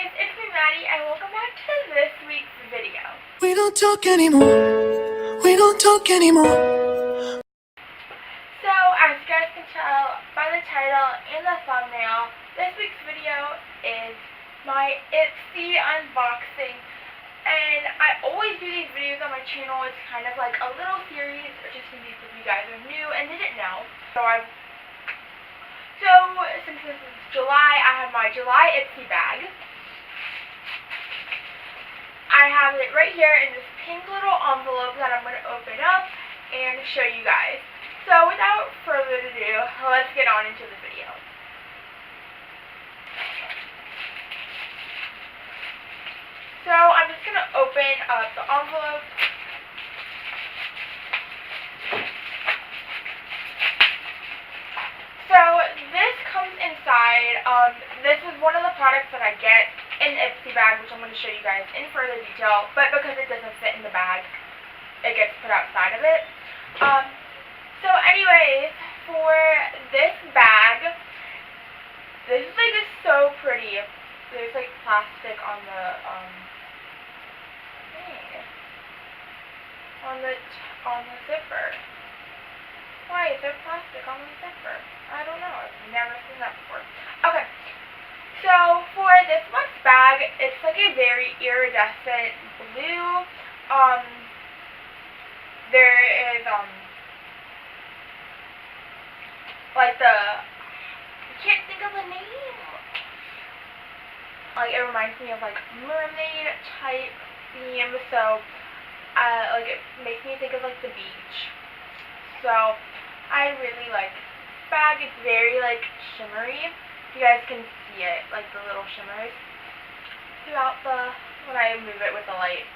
guys, it's me Maddie and welcome back to this week's video. We don't talk anymore. We don't talk anymore. So, as you guys can tell by the title and the thumbnail, this week's video is my Ipsy unboxing. And I always do these videos on my channel. It's kind of like a little series, just in case if you guys are new and didn't know. So since this is July, I have my July Ipsy bag. I have it right here in this pink little envelope that I'm going to open up and show you guys. So without further ado, let's get on into the video. So I'm just going to open up the envelope. So this comes inside, this is one of the products that I get in the Ipsy bag, which I'm going to show you guys in further detail, but because it doesn't fit in the bag, it gets put outside of it. So anyways, for this bag, this is so pretty. There's like plastic on the, on the zipper. Why is there plastic on the zipper? I don't know. I've never seen that before. Okay. So for this month's bag, it's like a very iridescent blue. There is like I can't think of the name. Like it reminds me of like mermaid type theme. So like it makes me think of like the beach. So I really like this bag. It's very like shimmery. You guys can see it, like the little shimmers throughout when I move it with the light.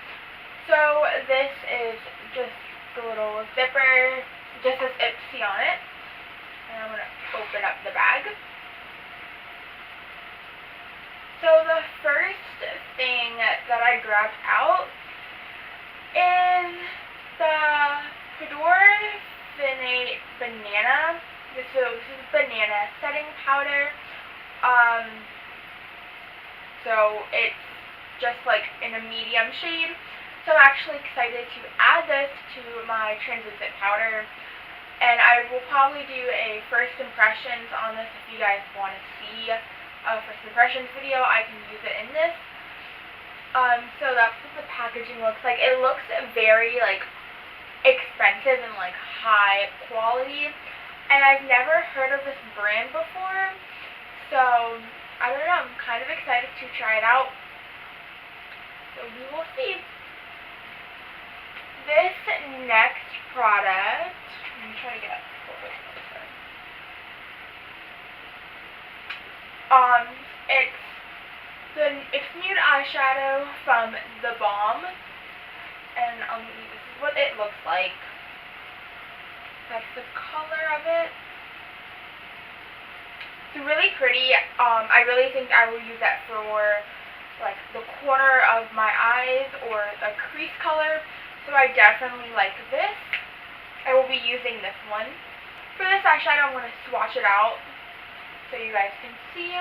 So this is just the little zipper, just says Ipsy on it. And I'm going to open up the bag. So the first thing that I grabbed out is the Banana. This is banana setting powder. So it's just like in a medium shade. So I'm actually excited to add this to my translucent powder. And I will probably do a first impressions on this if you guys want to see a first impressions video. I can use it in this. So that's what the packaging looks like. It looks very like expensive and like high quality. And I've never heard of this brand before, so I don't know, I'm kind of excited to try it out. So we will see. This next product, let me try to get a little bit closer. It's nude eyeshadow from The Balm, and this is what it looks like. That's the color of it. It's really pretty. I really think I will use that for like the corner of my eyes or the crease color. So I definitely like this. I will be using this one. For this eyeshadow, I'm going to swatch it out so you guys can see.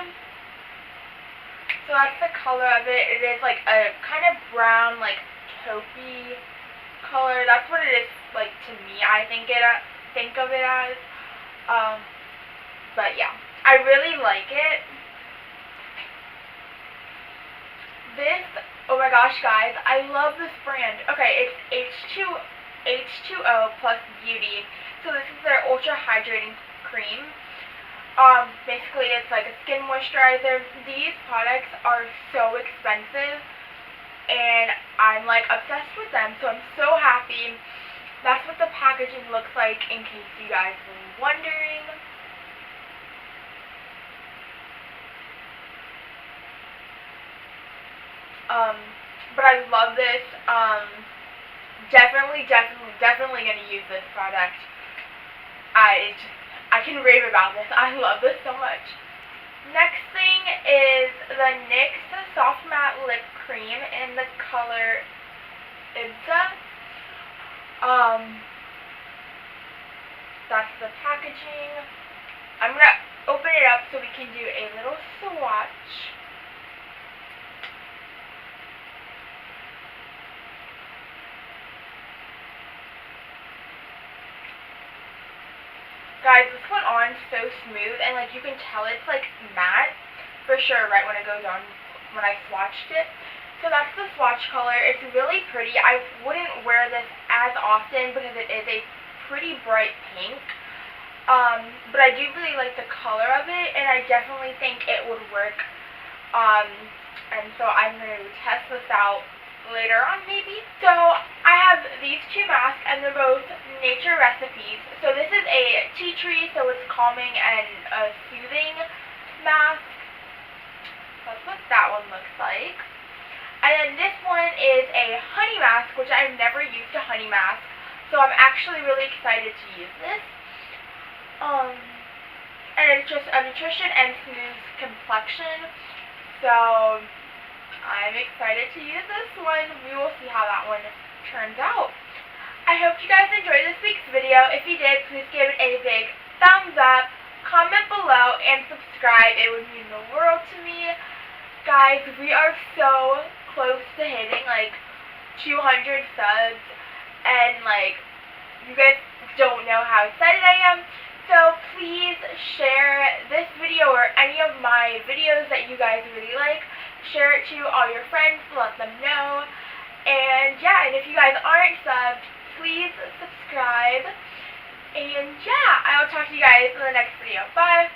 So that's the color of it. It is like a kind of brown, like taupey color. That's what it is like to me. I think of it as. But yeah, I really like it. This, oh my gosh guys, I love this brand. Okay, it's H2O plus Beauty. So this is their ultra hydrating cream. Basically it's like a skin moisturizer. These products are so expensive and I'm like obsessed with them, so I'm so happy. That's what the packaging looks like in case you guys were wondering. But I love this. Definitely going to use this product. I can rave about this. I love this so much. Next thing is the NYX Soft Matte Lip Cream in the color Ipsy. That's the packaging. I'm going to open it up so we can do a little swatch. guys, this went on so smooth, and like you can tell it's like matte for sure right when it goes on, when I swatched it. So that's the swatch color. It's really pretty. I wouldn't wear this as often because it is a pretty bright pink. But I do really like the color of it, and I definitely think it would work. And so I'm going to test this out later on maybe. So I have these two masks, and they're both nature recipes. So this is a tea tree, so it's calming and soothing mask. That's what that one looks like. And then this one is a honey mask, which I've never used a honey mask, so I'm actually really excited to use this. And it's just a nutrition and smooth complexion, so I'm excited to use this one. We will see how that one turns out. I hope you guys enjoyed this week's video. If you did, please give it a big thumbs up, comment below, and subscribe. It would mean the world to me. Guys, we are so close to hitting like 200 subs, and like you guys don't know how excited I am. So please share this video or any of my videos that you guys really like. Share it to all your friends, let them know. And yeah, and if you guys aren't subbed, please subscribe. And yeah, I will talk to you guys in the next video. Bye!